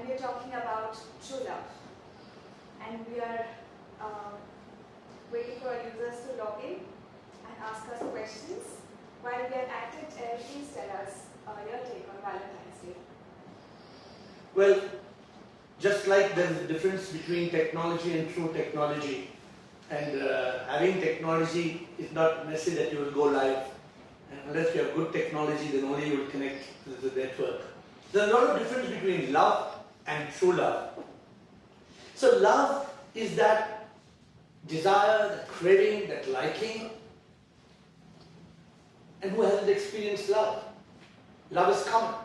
we are talking about true love. And we are waiting for our users to log in and ask us questions. While we are at it, please tell us your take on Valentine's Day. Well, just like there's a difference between technology and true technology, and having technology is not necessary that you will go live. And unless you have good technology, then only you will connect to the network. There's a lot of difference between love and true love. So love is that desire, that craving, that liking. And who hasn't experienced love? Love is common.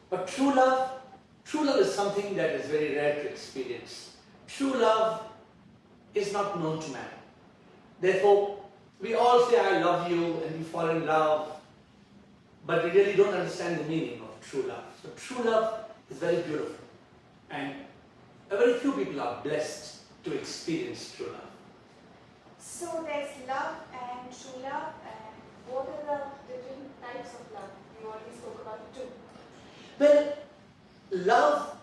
But true love is something that is very rare to experience. True love is not known to man. Therefore, we all say, I love you, and we fall in love, but we really don't understand the meaning of true love. So true love is very beautiful, and very few people are blessed to experience true love. So there's love and true love, and what are the different types of love? We already spoke about two. Well, love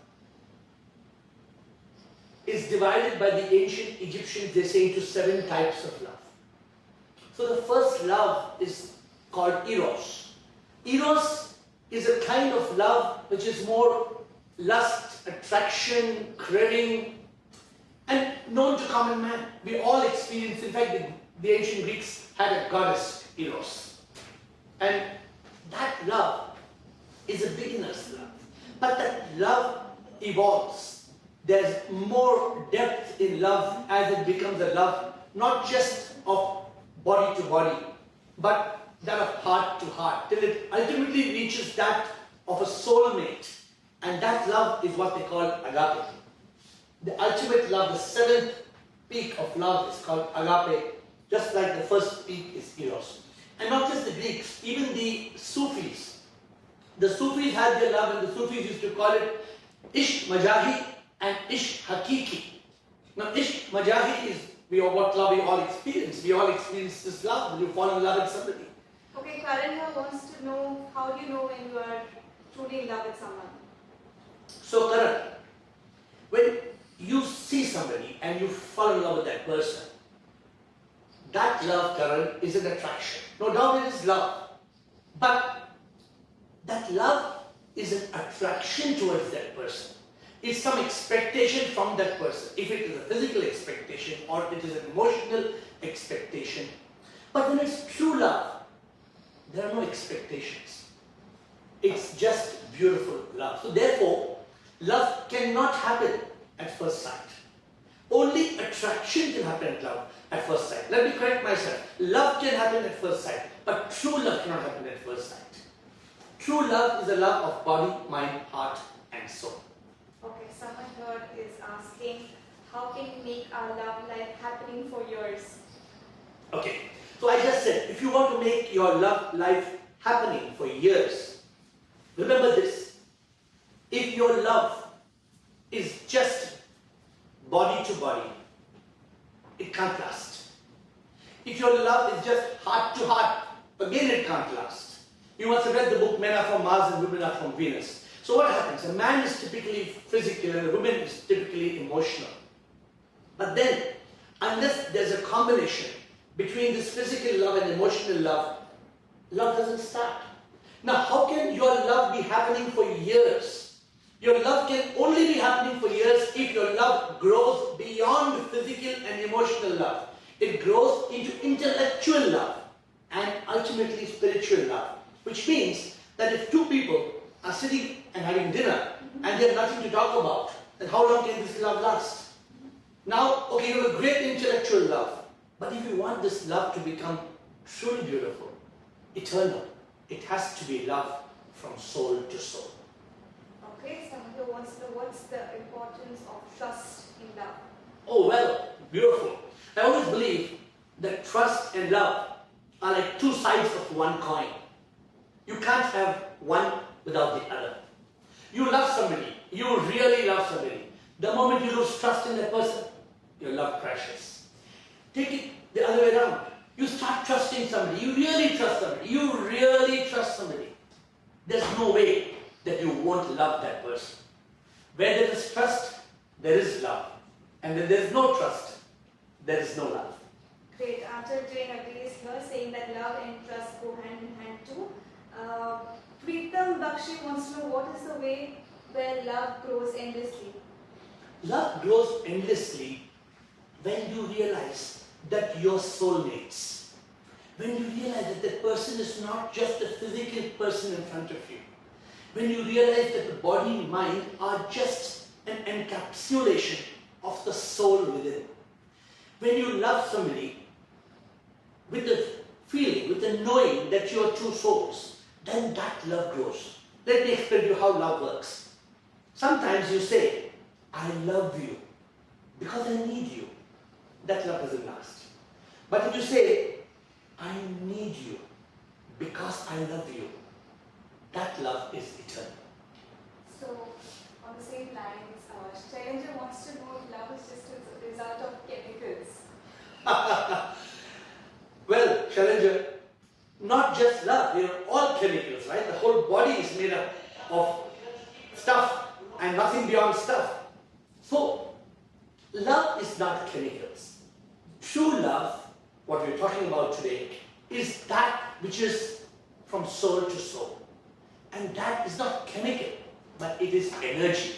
is divided by the ancient Egyptians, they say, into 7 types of love. So the first love is called eros. Eros is a kind of love which is more lust, attraction, craving, and known to common man. We all experience, in fact, the ancient Greeks had a goddess, Eros. And that love is a beginner's love. But that love evolves. There's more depth in love as it becomes a love, not just of body to body, but that of heart to heart, till it ultimately reaches that of a soulmate. And that love is what they call agape. The ultimate love, the 7th peak of love is called agape, just like the first peak is eros. And not just the Greeks, even the Sufis. The Sufis had their love, and the Sufis used to call it Ishq Majahi and Ishq Hakiki. Now Ishq Majahi is what love we all experience. We all experience this love when you fall in love with somebody. Okay, Karan wants to know, how do you know when you are truly in love with someone? So Karan, when you see somebody and you fall in love with that person, that love, Karan, is an attraction. No doubt it is love. But that love is an attraction towards that person. It's some expectation from that person. If it is a physical expectation or it is an emotional expectation. But when it's true love, there are no expectations. It's just beautiful love. So therefore, love cannot happen at first sight. Only attraction can happen at first sight. Let me correct myself. Love can happen at first sight, but true love cannot happen at first sight. True love is a love of body, mind, heart, and soul. Okay, someone here is asking, how can we make our love life happening for years? Okay, so I just said, if you want to make your love life happening for years, remember this. If your love is just body to body, it can't last. If your love is just heart to heart, again it can't last. You must have read the book Men Are From Mars and Women Are From Venus. So what happens? A man is typically physical and a woman is typically emotional. But then, unless there's a combination between this physical love and emotional love, love doesn't start. Now, how can your love be happening for years? Your love can only be happening for years if your love grows beyond physical and emotional love. It grows into intellectual love and ultimately spiritual love. Which means that if two people are sitting and having dinner and they have nothing to talk about, then how long can this love last? Now, okay, you have a great intellectual love, but if you want this love to become truly beautiful, eternal, it has to be love from soul to soul. Okay, someone here wants to know, what's the importance of trust in love? Oh, well, beautiful. I always believe that trust and love are like 2 sides of one coin. You can't have one without the other. You love somebody, you really love somebody. The moment you lose trust in that person, your love crashes. Take it the other way around. You start trusting somebody, you really trust somebody, There's no way that you won't love that person. Where there is trust, there is love. And when there is no trust, there is no love. Great. After doing agrees here, saying that love and trust go hand in hand too. Preetam Bakshi wants to know what is the way where love grows endlessly. Love grows endlessly when you realize that you're soulmates. When you realize that the person is not just a physical person in front of you. When you realize that the body and mind are just an encapsulation of the soul within. When you love somebody with the feeling, with the knowing that you are two souls, then that love grows. Let me explain to you how love works. Sometimes you say, I love you because I need you. That love doesn't last. But if you say, I need you because I love you, that love is eternal. So, on the same lines, Challenger wants to know if love is just a result of chemicals. Well, Challenger, not just love, we are all chemicals, right? The whole body is made up of stuff and nothing beyond stuff. So, love is not chemicals. True love, what we're talking about today, is that which is from soul to soul. And that is not chemical, but it is energy.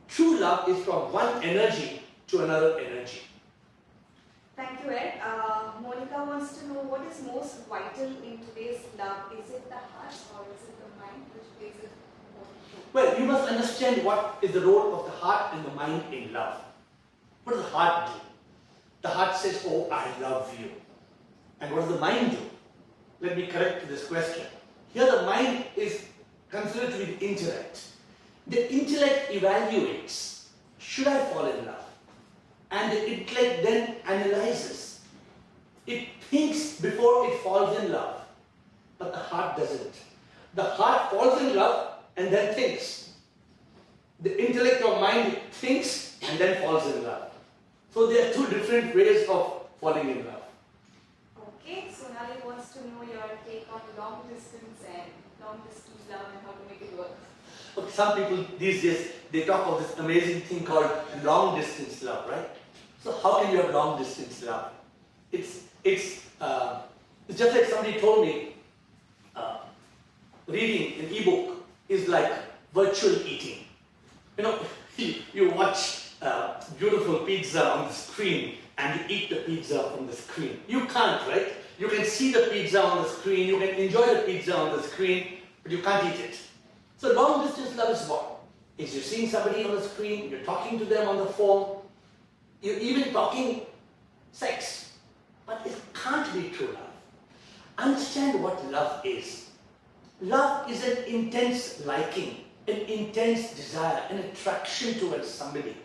True love is from one energy to another energy. Thank you, Ed. Monica wants to know what is most vital in today's love. Is it the heart or is it the mind which plays it more? Well, you must understand what is the role of the heart and the mind in love. What does the heart do? The heart says, oh, I love you. And what does the mind do? Let me correct this question. Here the mind is considered to be the intellect. The intellect evaluates, should I fall in love? And the intellect then analyzes. It thinks before it falls in love. But the heart doesn't. The heart falls in love and then thinks. The intellect or mind thinks and then falls in love. So there are two different ways of falling in love. Okay, Sonali wants to know your take on long distance and long distance love and how to make it work. Okay, some people these days, they talk of this amazing thing called long distance love, right? So how can you have long distance love? It's just like somebody told me, reading an ebook is like virtual eating. You know, you watch beautiful pizza on the screen and you eat the pizza from the screen. You can't, right? You can see the pizza on the screen, you can enjoy the pizza on the screen, but you can't eat it. So long distance love is what? Is you're seeing somebody on the screen, you're talking to them on the phone, you're even talking sex. But it can't be true love. Understand what love is. Love is an intense liking, an intense desire, an attraction towards somebody.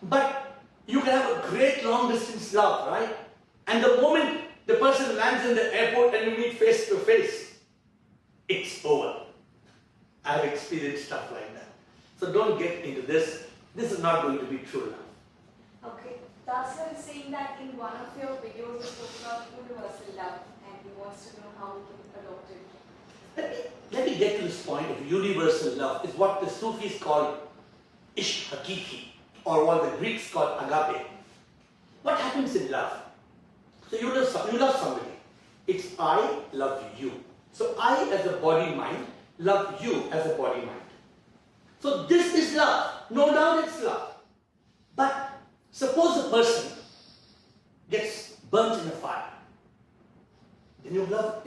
But you can have a great long distance love, right? And the moment the person lands in the airport and you meet face to face, it's over. I've experienced stuff like that. So don't get into this. This is not going to be true love. Okay, Dasar is saying that in one of your videos you spoke about universal love and he wants to know how we can adopt it. Let me get to this point of universal love. It's what the Sufis call ishq hakiki, or what the Greeks call agape. What happens in love? So you love somebody. It's I love you. So I as a body mind love you as a body mind. So this is love. No doubt it's love. But suppose a person gets burnt in a fire. Then your love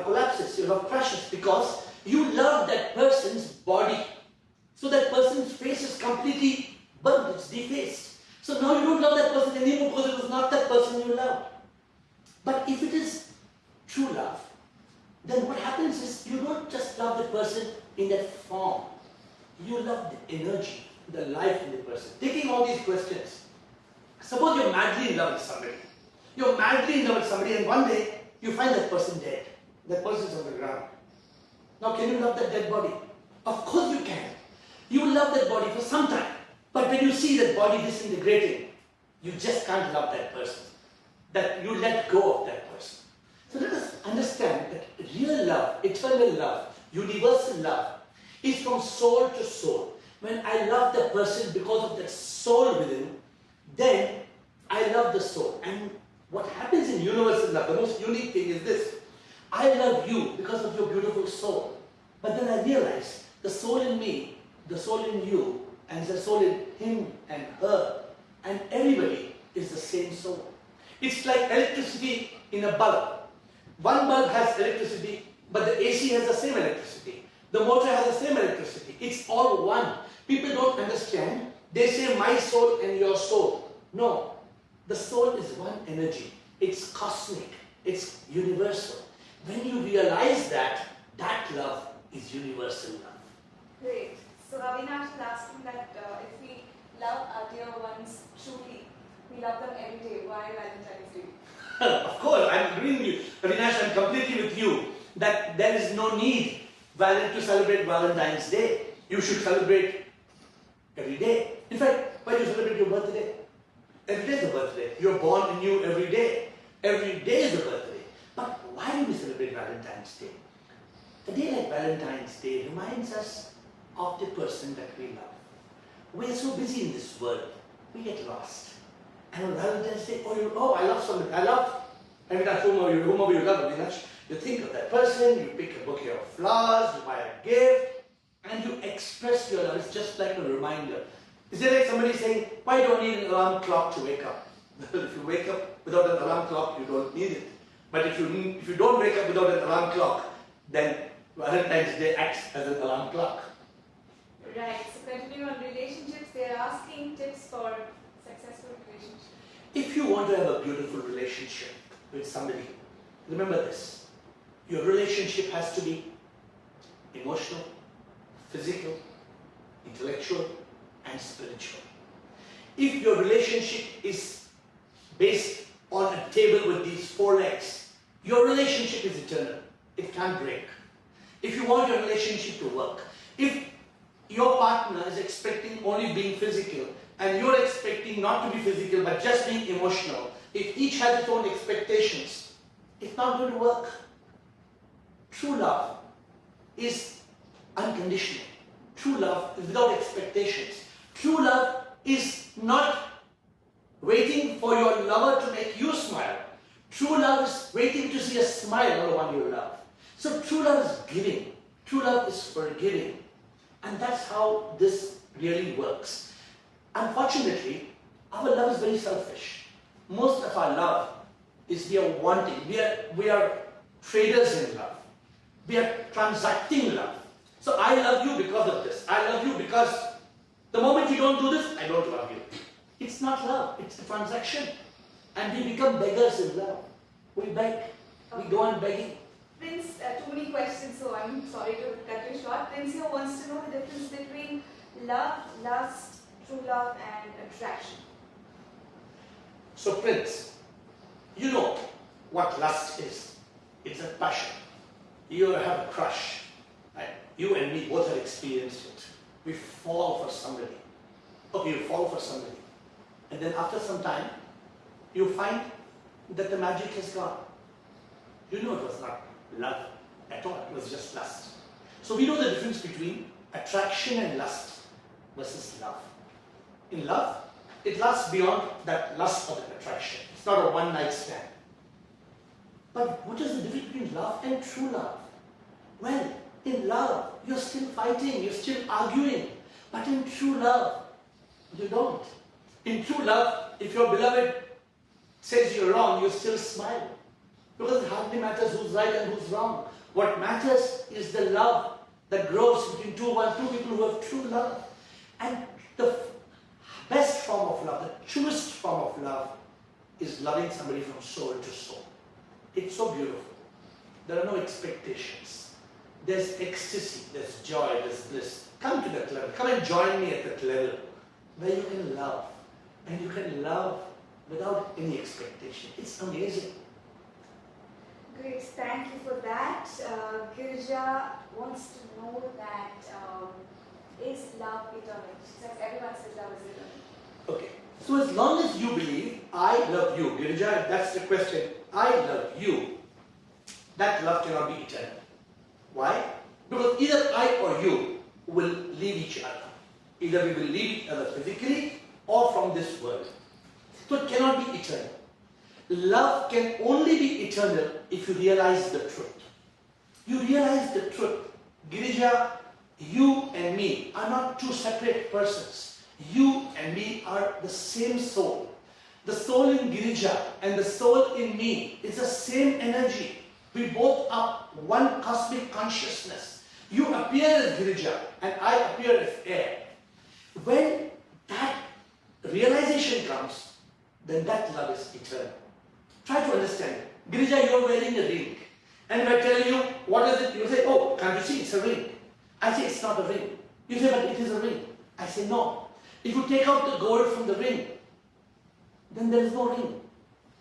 collapses, your love crashes because you love that person's body. So that person's face is completely burnt, it's defaced. So now you don't love that person anymore because it was not that person you loved. But if it is true love, then what happens is you don't just love the person in that form. You love the energy, the life in the person. Taking all these questions. Suppose you're madly in love with somebody. You're madly in love with somebody and one day you find that person dead. That person is on the ground. Now can you love that dead body? Of course you can. You love that body for some time. But when you see that body disintegrating, you just can't love that person. That you let go of that person. So let us understand that real love, eternal love, universal love is from soul to soul. when I love the person because of that soul within, then I love the soul. And what happens in universal love, the most unique thing is this. I love you because of your beautiful soul. But then I realize the soul in me, the soul in you, and the soul in him and her, and everybody is the same soul. It's like electricity in a bulb. One bulb has electricity, but the AC has the same electricity. The motor has the same electricity. It's all one. People don't understand. They say my soul and your soul. No. The soul is one energy. It's cosmic. It's universal. When you realize that, that love is universal love. Great. So Avinash is asking that if we love our dear ones truly, we love them every day. Why Valentine's Day? Of course, I'm agreeing with you. Avinash, I'm completely with you that there is no need to celebrate Valentine's Day. You should celebrate every day. In fact, why do you celebrate your birthday? Every day is a birthday. You're born anew every day. Every day is a birthday. But why do we celebrate Valentine's Day? A day like Valentine's Day reminds us of the person that we love. We're so busy in this world, we get lost. And on Valentine's Day, I love somebody. I love, every time whomever you love, Avinash, you think of that person, you pick a bouquet of flowers, you buy a gift, and you express your love. It's just like a reminder. Is it like somebody saying, why don't you need an alarm clock to wake up? If you wake up without an alarm clock, you don't need it. But if you don't wake up without an alarm clock, then Valentine's Day acts as an alarm clock. Right. So continuing on relationships, they are asking tips for successful relationships. If you want to have a beautiful relationship with somebody, remember this. Your relationship has to be emotional, physical, intellectual, and spiritual. If your relationship is based on a table with these 4 legs, your relationship is eternal. It can't break. If you want your relationship to work, if your partner is expecting only being physical and you're expecting not to be physical but just being emotional, if each has its own expectations, it's not going to work. True love is unconditional. True love is without expectations. True love is not waiting for your lover to make you smile. True love is waiting to see a smile on the one you love. So true love is giving. True love is forgiving. And that's how this really works. Unfortunately, our love is very selfish. Most of our love is we are wanting. We are traders in love. We are transacting love. So I love you because of this. I love you because the moment you don't do this, I don't love you. It's not love, it's a transaction. And we become beggars in love. We beg. We go on begging. Prince, too many questions, so I'm sorry to cut you short. Prince here wants to know the difference between love, lust, true love, and attraction. So Prince, you know what lust is. It's a passion. You have a crush. Right? You and me both have experienced it. We fall for somebody. Okay, you fall for somebody. And then after some time, you find that the magic has gone. You know it was not love at all. It was just lust. So we know the difference between attraction and lust versus love. In love, it lasts beyond that lust or that attraction. It's not a one-night stand. But what is the difference between love and true love? Well, in love, you're still fighting, you're still arguing. But in true love, you don't. In true love, if your beloved says you're wrong, you still smile. Because it hardly matters who's right and who's wrong. What matters is the love that grows between two people who have true love. And the best form of love, the truest form of love, is loving somebody from soul to soul. It's so beautiful. There are no expectations. There's ecstasy, there's joy, there's bliss. Come to that level. Come and join me at that level where you can love. And you can love without any expectation. It's amazing. Great, thank you for that. Girija wants to know that is love eternal? She says everyone says love is eternal. Okay, so as long as you believe, I love you, Girija, if that's the question, I love you, that love cannot be eternal. Why? Because either I or you will leave each other. Either we will leave each other physically or from this world. So it cannot be eternal. Love can only be eternal if you realize the truth. You realize the truth. Girija, you and me are not two separate persons. You and me are the same soul. The soul in Girija and the soul in me is the same energy. We both are one cosmic consciousness. You appear as Girija and I appear as AiR. When that realization comes, then that love is eternal. Try to understand. Girija, you're wearing a ring. And if I tell you, what is it? You say, oh, can't you see? It's a ring. I say, it's not a ring. You say, but it is a ring. I say, no. If you take out the gold from the ring, then there is no ring.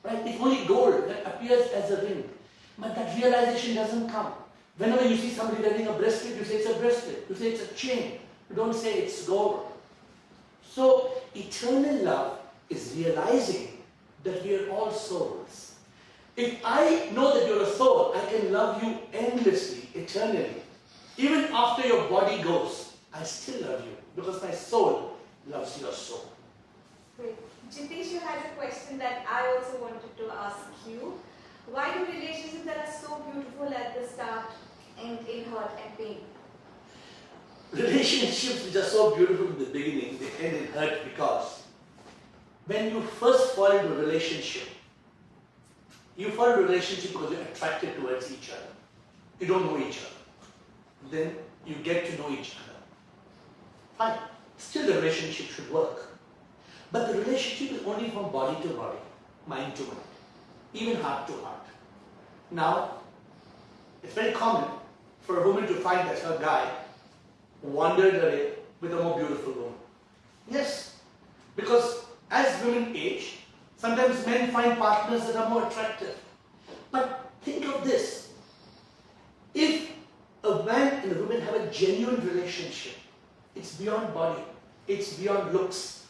Right? It's only gold that appears as a ring. But that realization doesn't come. Whenever you see somebody wearing a bracelet, you say it's a bracelet. You say it's a chain. You don't say it's gold. So, eternal love is realizing that we are all souls. If I know that you're a soul, I can love you endlessly, eternally. Even after your body goes, I still love you because my soul loves your soul. Great. Jitish, you had a question that I also wanted to ask you. Why do relationships that are so beautiful at the start end in hurt and pain? Relationships which are so beautiful in the beginning, they end in hurt because when you first fall into a relationship, you fall into a relationship because you're attracted towards each other. You don't know each other. Then you get to know each other. Fine. Still the relationship should work. But the relationship is only from body to body, mind to mind, even heart to heart. Now, it's very common for a woman to find that her guy wandered away with a more beautiful woman. Yes, because as women age, sometimes men find partners that are more attractive. But think of this. If a man and a woman have a genuine relationship, it's beyond body, it's beyond looks.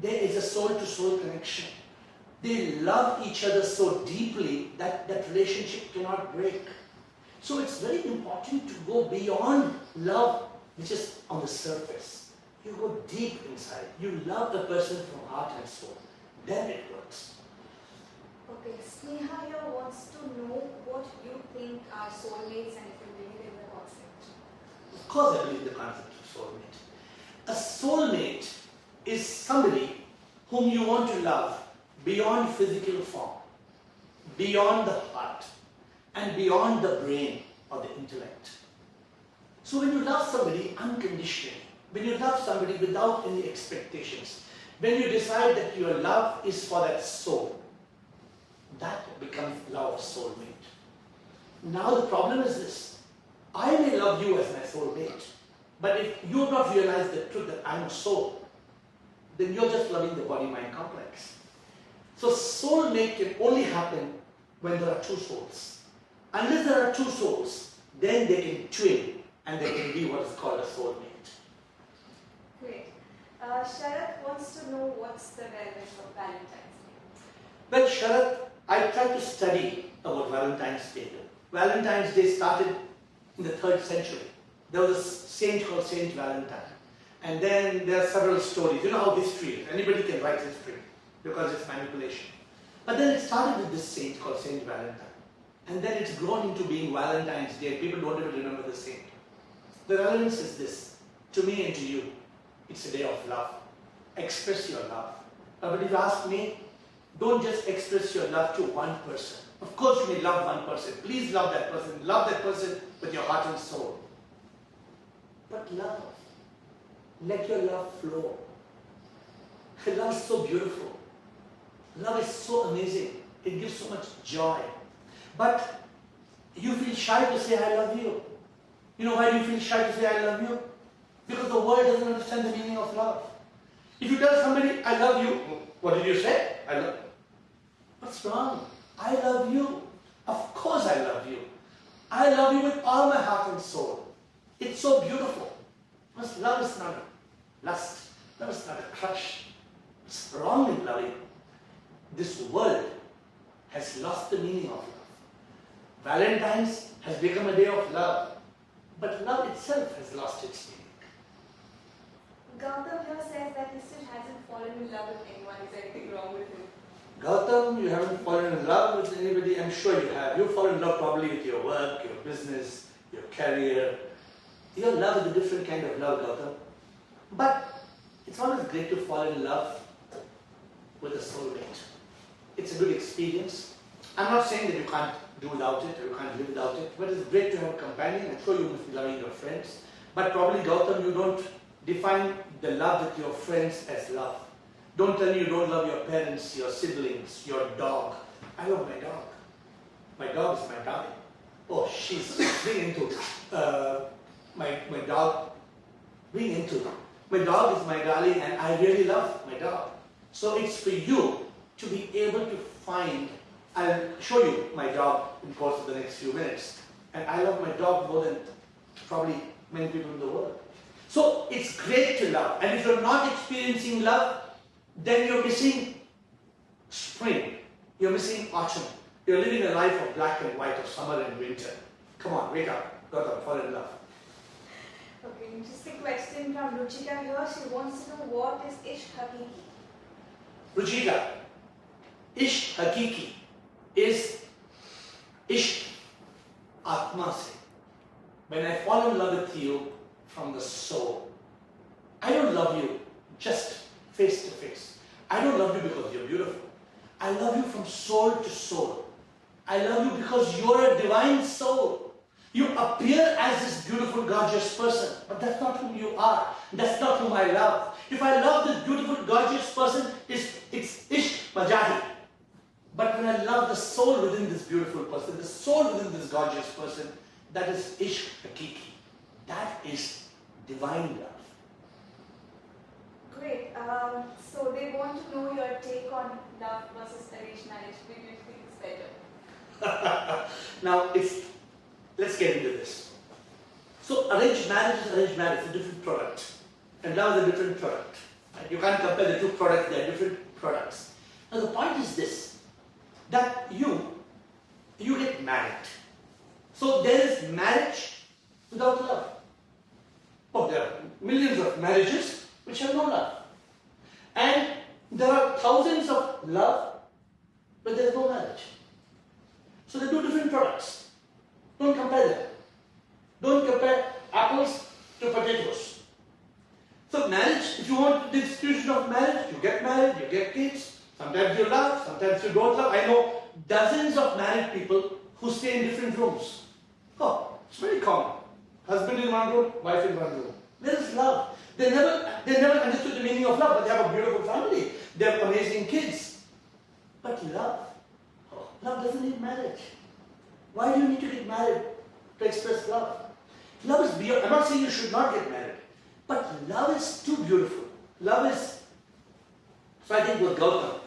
There is a soul-to-soul connection. They love each other so deeply that that relationship cannot break. So it's very important to go beyond love, which is on the surface. You go deep inside. You love the person from heart and soul. Then it works. Okay, Sneha here wants to know what you think are soulmates and if you believe in the concept. Of course I believe the concept of soulmate. A soulmate is somebody whom you want to love beyond physical form, beyond the heart, and beyond the brain or the intellect. So when you love somebody unconditionally, when you love somebody without any expectations, when you decide that your love is for that soul, that becomes love of soulmate. Now the problem is this. I may love you as my soulmate, but if you have not realized the truth that I'm a soul, then you're just loving the body-mind complex. So soulmate can only happen when there are two souls. Unless there are two souls, then they can twin and they can be what is called a soulmate. Great. Sharath wants to know what's the relevance of Valentine's Day. Well, Sharath, I tried to study about Valentine's Day. Valentine's Day started in the 3rd century. There was a saint called Saint Valentine. And then there are several stories. You know how history is. Anybody can write history because it's manipulation. But then it started with this saint called Saint Valentine. And then it's grown into being Valentine's Day. People don't even remember the saint. The relevance is this. To me and to you, it's a day of love. Express your love. But if you ask me, don't just express your love to one person. Of course you may love one person. Please love that person. Love that person with your heart and soul. But love. Let your love flow. Love is so beautiful. Love is so amazing. It gives so much joy. But you feel shy to say I love you. You know why do you feel shy to say I love you? Because the world doesn't understand the meaning of love. If you tell somebody I love you, what did you say? I love you. What's wrong? I love you. Of course I love you. I love you with all my heart and soul. It's so beautiful. Because love is not a lust. Love is not a crush. What's wrong with loving? This world has lost the meaning of love. Valentine's has become a day of love. But love itself has lost its meaning. Gautam here says that he still hasn't fallen in love with anyone. Is there anything wrong with him? Gautam, you haven't fallen in love with anybody? I'm sure you have. You've fallen in love probably with your work, your business, your career. Your love is a different kind of love, Gautam. But it's always great to fall in love with a soulmate. It's a good experience. I'm not saying that you can't do without it or you can't live without it, but it's great to have a companion. I'm sure you must be loving your friends. But probably, Gautam, you don't define the love with your friends as love. Don't tell me you don't love your parents, your siblings, your dog. I love my dog. My dog is my darling. Oh, she's being into my dog. Being into my dog is my darling, and I really love my dog. So it's for you to be able to find. I'll show you my dog in the course of the next few minutes. And I love my dog more than probably many people in the world. So it's great to love. And if you're not experiencing love, then you're missing spring. You're missing autumn. You're living a life of black and white, of summer and winter. Come on, wake up. Gautam, fall in love. Okay, interesting question from Ruchika here. She wants to know what is Ishq Hakiki? Ruchika, Ishq Hakiki is Ishq Atma se. When I fall in love with you from the soul, I don't love you just face to face. I don't love you because you're beautiful. I love you from soul to soul. I love you because you're a divine soul. You appear as this beautiful, gorgeous person, but that's not who you are. That's not whom I love. If I love this beautiful, gorgeous person, it's Ishq Majahi. But when I love the soul within this beautiful person, the soul within this gorgeous person, that is Ishq Hakiki. That is divine love. Great. So they want to know your take on love versus arranged marriage. Which do you think is better? Now, let's get into this. So, arranged marriage is arranged marriage. It's a different product. And love is a different product. Right? You can't compare the two products. They are different products. Now, the point is this, that you get married. So, there is marriage without love. Oh, there are millions of marriages which have no love. And there are thousands of love, but there is no marriage. So they're two different products. Don't compare them. Don't compare apples to potatoes. So marriage, if you want the institution of marriage, you get married, you get kids. Sometimes you love, sometimes you don't love. I know dozens of married people who stay in different rooms. Oh, it's very common. Husband in one room, wife in one room. There is love. They never understood the meaning of love, but they have a beautiful family. They have amazing kids. But love, love doesn't need marriage. Why do you need to get married to express love? Love is beyond. I'm not saying you should not get married, but love is too beautiful. Love is. So I think with Gautam.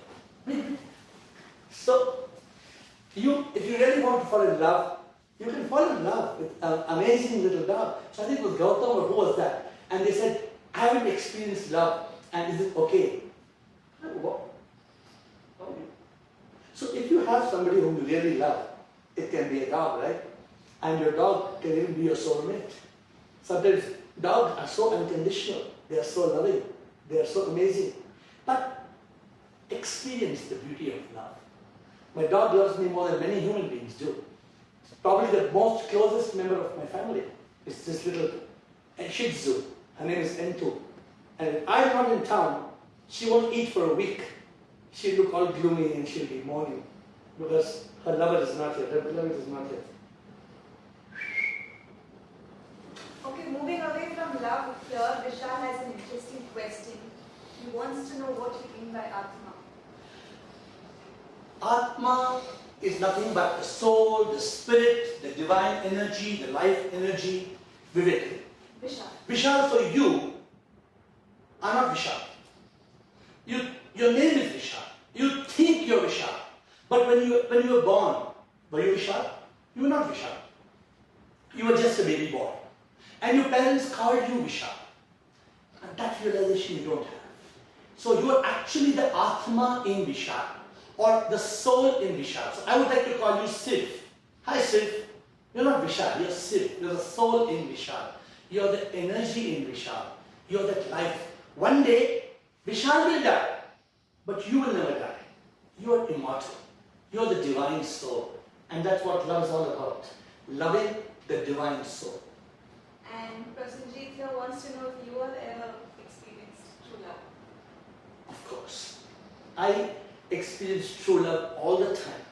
So if you really want to fall in love, you can fall in love with an amazing little dog. So I think with Gautam, or who was that? And they said, I haven't experienced love, and is it okay? What? So if you have somebody whom you really love, it can be a dog, right? And your dog can even be your soulmate. Sometimes dogs are so unconditional. They are so loving. They are so amazing. But experience the beauty of love. My dog loves me more than many human beings do. Probably the most closest member of my family is this little Shih Tzu. Her name is Entu. And if I'm not in town, she won't eat for a week. She'll look all gloomy and she'll be mourning because her lover is not here. Her beloved is not here. Okay, moving away from love here, Vishal has an interesting question. He wants to know what you mean by Atma. Atma is nothing but the soul, the spirit, the divine energy, the life energy, Vivek. Vishal. Vishal, for you are not Vishal. Your name is Vishal. You think you're Vishal. But when you were born, were you Vishal? You were not Vishal. You were just a baby boy. And your parents called you Vishal. And that realization you don't have. So you are actually the Atma in Vishal, or the soul in Vishal. So I would like to call you Siv. Hi Siv. You're not Vishal, you're Siv. You're the soul in Vishal. You're the energy in Vishal. You're that life One day, Vishal will die, but you will never die. You are immortal. You are the divine soul. And that's what love is all about. Loving the divine soul. And Prasenjit here wants to know if you have ever experienced true love. Of course. I experience true love all the time.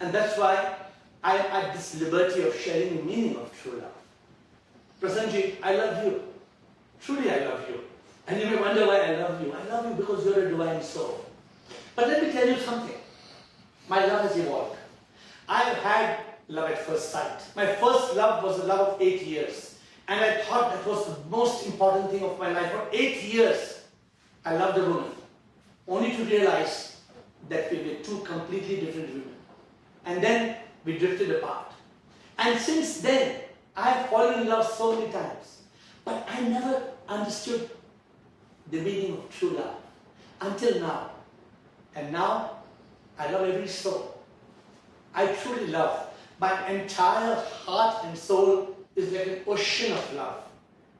And that's why I am at this liberty of sharing the meaning of true love. Prasenjit, I love you. Truly I love you. And you may wonder why I love you. I love you because you're a divine soul. But let me tell you something. My love has evolved. I have had love at first sight. My first love was a love of 8 years. And I thought that was the most important thing of my life. For 8 years, I loved a woman. Only to realize that we were two completely different women. And then we drifted apart. And since then, I have fallen in love so many times. But I never understood the meaning of true love until now. And now, I love every soul. I truly love. My entire heart and soul is like an ocean of love.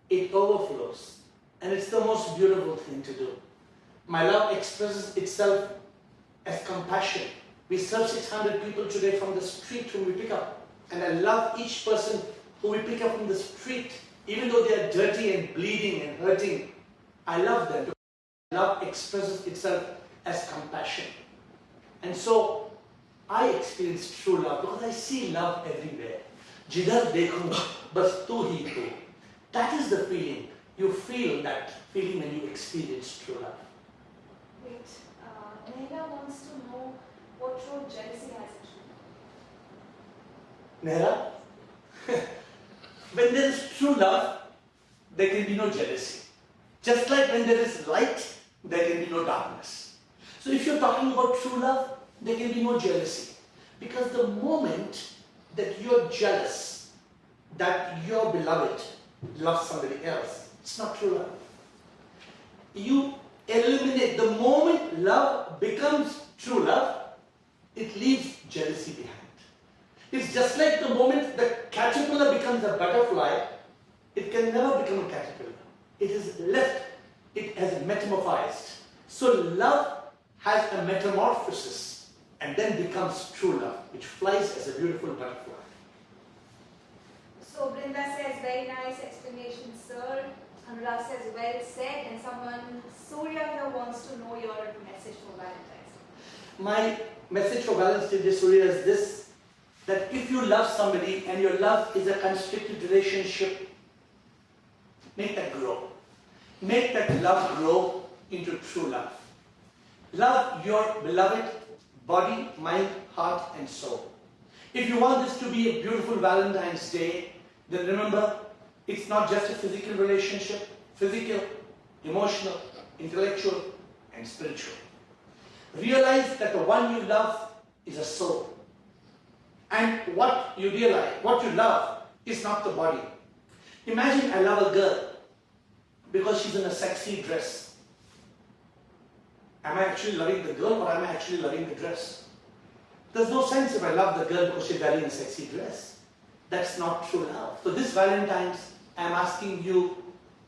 It overflows. And it's the most beautiful thing to do. My love expresses itself as compassion. We serve 600 people today from the street whom we pick up. And I love each person who we pick up from the street, even though they are dirty and bleeding and hurting. I love them. Love expresses itself as compassion. And so, I experience true love because I see love everywhere. Jidhar dekho, bas tu hi tu. That is the feeling. You feel that feeling when you experience true love. Wait, Nehla wants to know what role jealousy has in true love. Nehra, when there is true love, there can be no jealousy. Just like when there is light, there can be no darkness. So if you're talking about true love, there can be no jealousy. Because the moment that you're jealous that your beloved loves somebody else, it's not true love. You eliminate, the moment love becomes true love, it leaves jealousy behind. It's just like the moment the caterpillar becomes a butterfly, it can never become a caterpillar. It is left, it has metamorphosed. So love has a metamorphosis and then becomes true love, which flies as a beautiful butterfly. So Brinda says, very nice explanation, sir. Anurag says, well said. And someone, Surya here, wants to know your message for Valentine's Day. My message for Valentine's Day, Surya, is this, that if you love somebody and your love is a constricted relationship, make that grow. Make that love grow into true love. Love your beloved body, mind, heart and soul. If you want this to be a beautiful Valentine's Day, then remember, it's not just a physical relationship, physical, emotional, intellectual and spiritual. Realize that the one you love is a soul. And what you realize, what you love is not the body. Imagine I love a girl because she's in a sexy dress. Am I actually loving the girl or am I actually loving the dress? There's no sense if I love the girl because she's wearing a sexy dress. That's not true love. So this Valentine's, I'm asking you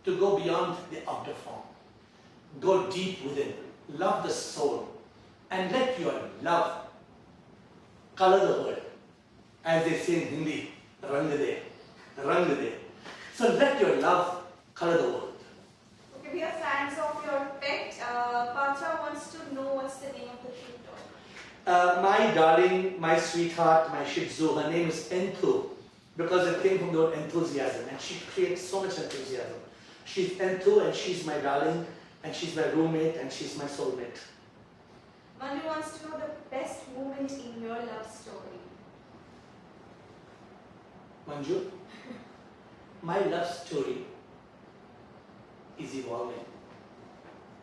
to go beyond the outer form. Go deep within. Love the soul. And let your love color the world. As they say in Hindi, rang de, rang de. So let your love color the world. Okay, we are fans of your pet. Patra wants to know what's the name of the cute dog. My darling, my sweetheart, my Shih Tzu, her name is Enthu. Because it came from the word enthusiasm. And she creates so much enthusiasm. She's Enthu and she's my darling. And she's my roommate and she's my soulmate. Manju wants to know the best moment in your love story. Manju, my love story is evolving.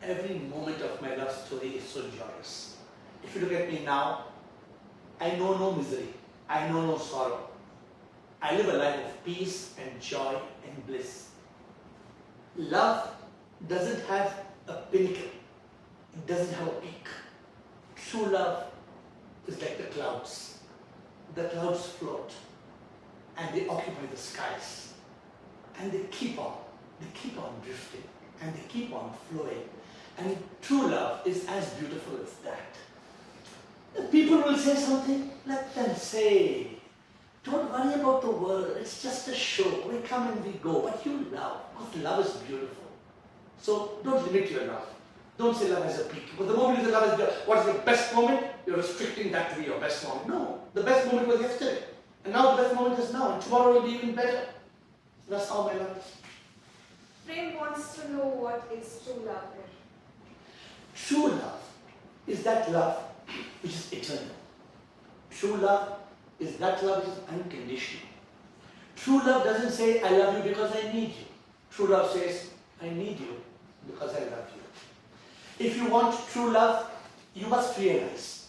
Every moment of my love story is so joyous. If you look at me now, I know no misery. I know no sorrow. I live a life of peace and joy and bliss. Love doesn't have a pinnacle. It doesn't have a peak. True love is like the clouds. The clouds float and they occupy the skies and they keep on drifting and they keep on flowing. And true love is as beautiful as that. If people will say something, let them say. Don't worry about the world, it's just a show. We come and we go, but you love, because love is beautiful. So don't limit your love. Don't say love has a peak. But the moment you say love is what is your best moment, you're restricting that to be your best moment. No, the best moment was yesterday. And now the best moment is now, and tomorrow will be even better. That's how my love is. Prem wants to know what is true love here. True love is that love which is eternal. True love is that love which is unconditional. True love doesn't say, I love you because I need you. True love says, I need you because I love you. If you want true love, you must realize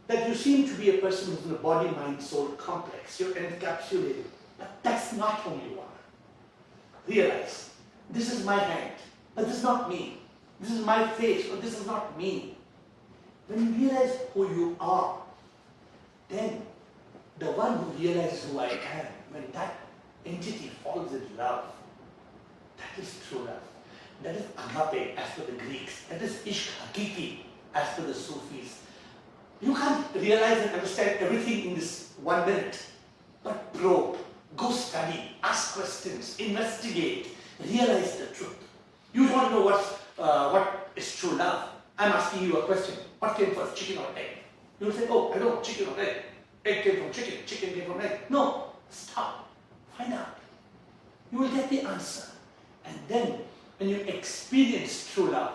that you seem to be a person who's in a body, mind, soul complex. You're encapsulated. But that's not who you are. Realize, this is my hand, but this is not me. This is my face, but this is not me. When you realize who you are, then the one who realizes who I am, when that entity falls in love, that is true love. That is agape as per the Greeks. That is ishq hakiki as per the Sufis. You can't realize and understand everything in this 1 minute. But probe, go study, ask questions, investigate, realize the truth. You don't know what is true love. I'm asking you a question. What came first, chicken or egg? You'll say, oh, I don't know, chicken or egg. Egg came from chicken, chicken came from egg. No, stop. Find out. You will get the answer. And then, when you experience true love,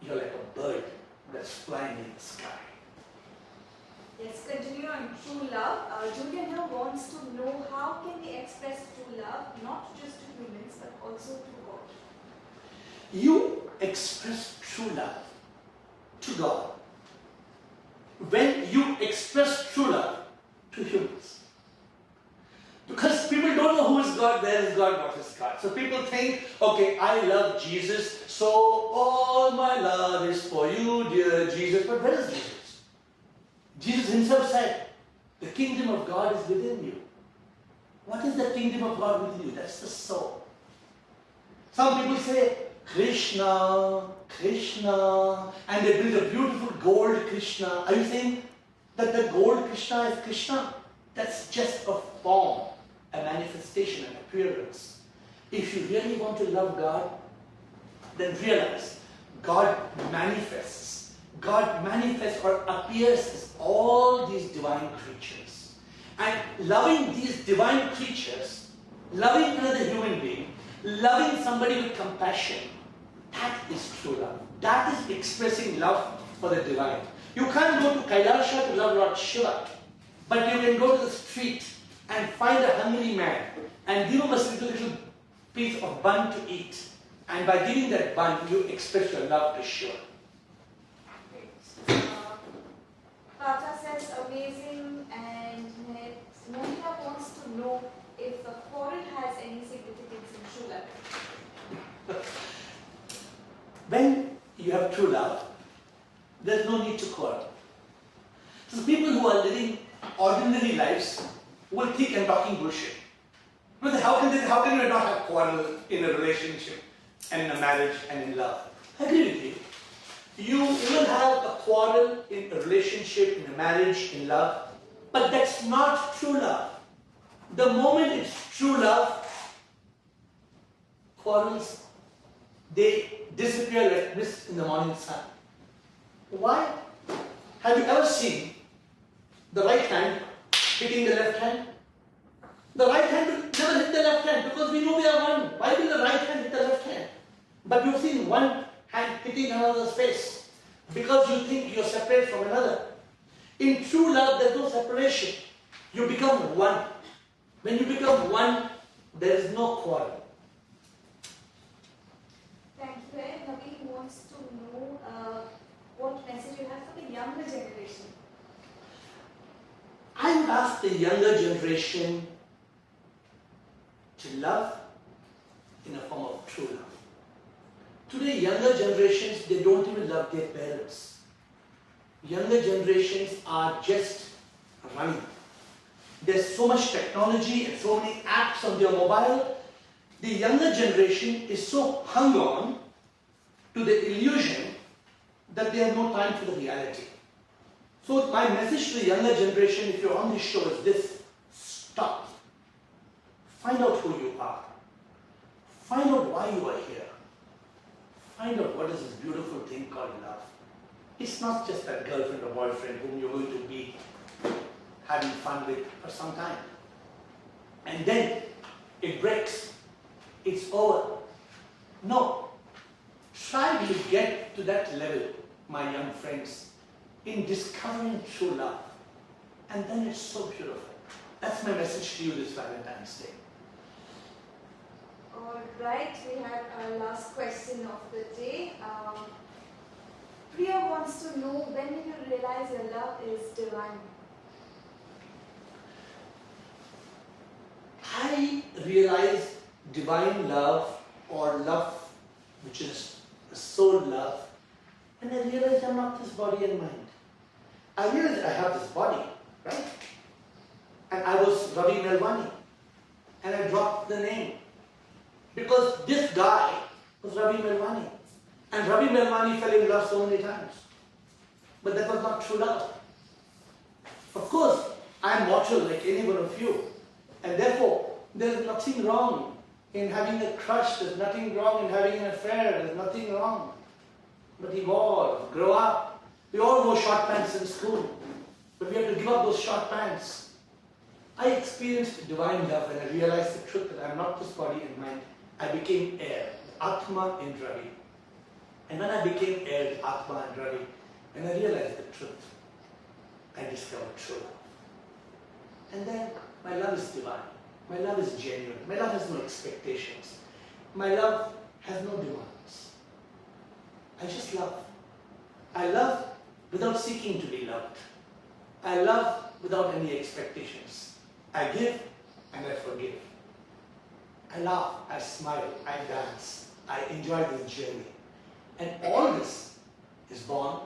you're like a bird that's flying in the sky. Yes, continue on true love. Julian now wants to know how can we express true love, not just to humans, but also to God. You express true love to God when you express true love to humans. Because people don't know who is God, where is God, what is God. So people think, okay, I love Jesus, so all my love is for you, dear Jesus. But where is Jesus? Jesus himself said, the kingdom of God is within you. What is the kingdom of God within you? That's the soul. Some people say, Krishna, Krishna, and they build a beautiful gold Krishna. Are you saying that the gold Krishna is Krishna? That's just a form, a manifestation, an appearance. If you really want to love God, then realize God manifests. God manifests or appears as all these divine creatures. And loving these divine creatures, loving another human being, loving somebody with compassion, that is true love. That is expressing love for the divine. You can't go to Kailasha to love Lord Shiva, but you can go to the street and find a hungry man and give him a little piece of bun to eat. And by giving that bun, you express your love to Shiva. Pata says amazing, and Monica wants to know if a quarrel has any significance in true love. When you have true love, there's no need to quarrel. So people who are living ordinary lives will think I'm talking bullshit. But how can you not have quarrel in a relationship and in a marriage and in love? I agree with you. You will have a quarrel in a relationship, in a marriage, in love, but that's not true love. The moment it's true love, quarrels, they disappear like mist in the morning sun. Why? Have you ever seen the right hand hitting the left hand? The right hand will never hit the left hand because we know we are one. Why will the right hand hit the left hand? But you've seen one hand hitting another's face because you think you're separate from another. In true love, there's no separation. You become one. When you become one, there is no quarrel. Thank you. And Naveen wants to know what message you have for the younger generation. I would ask the younger generation to love in a form of true love. Today, younger generations, they don't even love their parents. Younger generations are just running. There's so much technology and so many apps on their mobile. the younger generation is so hung on to the illusion that they have no time for the reality. So my message to the younger generation, if you're on this show, is this: stop. Find out who you are. Find out why you are here. Find out what is this beautiful thing called love. It's not just that girlfriend or boyfriend whom you're going to be having fun with for some time. And then it breaks. It's over. No. Try to get to that level, my young friends, in discovering true love. And then it's so beautiful. That's my message to you this Valentine's Day. Alright, we have our last question of the day. Priya wants to know, when did you realize your love is divine? I realized divine love, or love which is the soul love, and I realized I'm not this body and mind. I realized I have this body, right? And I was Ravi Melwani, and I dropped the name because this guy was Ravi Melwani, and Ravi Melwani fell in love so many times, but that was not true love. Of course, I am mortal like any one of you, and therefore there is nothing wrong in having a crush. There's nothing wrong in having an affair. There's nothing wrong. But evolve, grow up. We all wore short pants in school, but we have to give up those short pants. I experienced divine love and I realized the truth that I am not this body and mind. I became AiR, Atma in Ravi. And when I became AiR, Atma and Ravi, and I realized the truth, I discovered true love. And then my love is divine. My love is genuine. My love has no expectations. My love has no demands. I just love. I love without seeking to be loved. I love without any expectations. I give and I forgive. I laugh, I smile, I dance. I enjoy this journey. And all this is born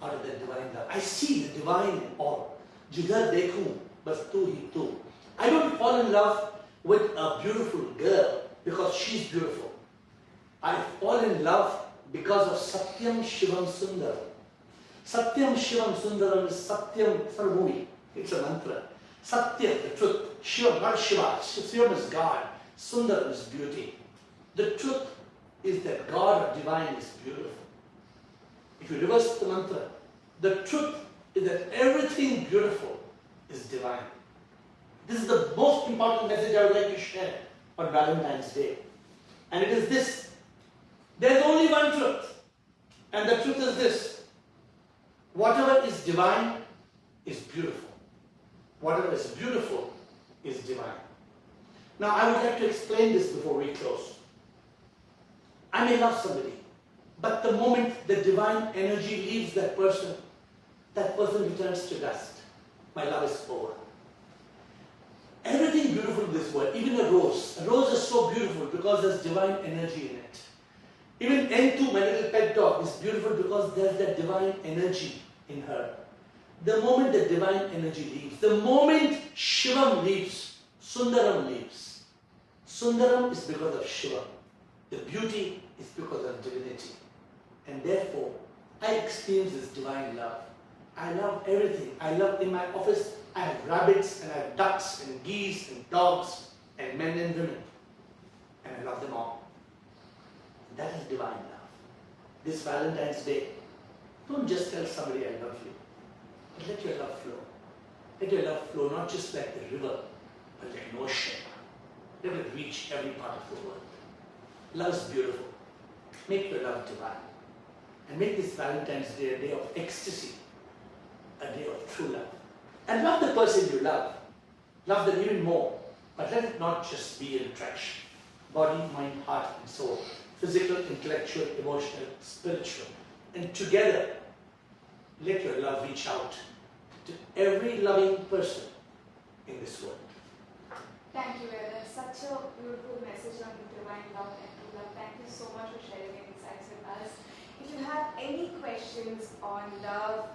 out of that divine love. I see the divine in all. Jidhar dekhu, bas tu hi tu. I don't fall in love with a beautiful girl because she's beautiful. I fall in love because of Satyam Shivam Sundaram. Satyam Shivam Sundaram is Satyam, it's not a movie, it's a mantra. Satyam, the truth. Shivam, not Shiva. Shivam is God. Sundaram is beauty. The truth is that God or divine is beautiful. If you reverse the mantra, the truth is that everything beautiful is divine. This is the most important message I would like to share on Valentine's Day. And it is this: there's only one truth. And the truth is this: whatever is divine is beautiful. Whatever is beautiful is divine. Now I would like to explain this before we close. I may love somebody, but the moment the divine energy leaves that person returns to dust. My love is over. Everything beautiful in this world, even a rose is so beautiful because there's divine energy in it. Even N2, my little pet dog, is beautiful because there's that divine energy in her. The moment the divine energy leaves, the moment Shivam leaves, Sundaram leaves. Sundaram is because of Shivam. The beauty is because of divinity. And therefore, I experience this divine love. I love everything. I love, in my office, I have rabbits and I have ducks and geese and dogs and men and women. And I love them all. That is divine love. This Valentine's Day, don't just tell somebody I love you, but let your love flow. Let your love flow not just like the river, but like an ocean. Let it reach every part of the world. Love is beautiful. Make your love divine. And make this Valentine's Day a day of ecstasy, a day of true love. And love the person you love. Love them even more. But let it not just be an attraction. Body, mind, heart, and soul. Physical, intellectual, emotional, spiritual. And together, let your love reach out to every loving person in this world. Thank you, AiR. That's such a beautiful message on divine love and true love. Thank you so much for sharing your insights with us. If you have any questions on love,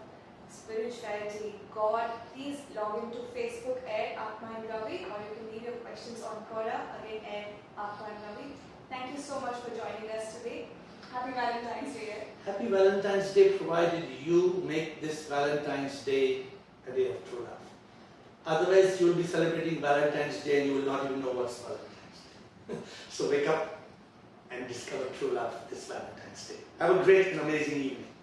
spirituality, God, please log into Facebook, AiR Atma and Ravi, or you can leave your questions on Quora, again AiR Atma and Ravi. Thank you so much for joining us today. Happy Valentine's Day. Happy Valentine's Day, provided you make this Valentine's Day a day of true love. Otherwise, you will be celebrating Valentine's Day and you will not even know what's Valentine's Day. So wake up and discover true love this Valentine's Day. Have a great and amazing evening.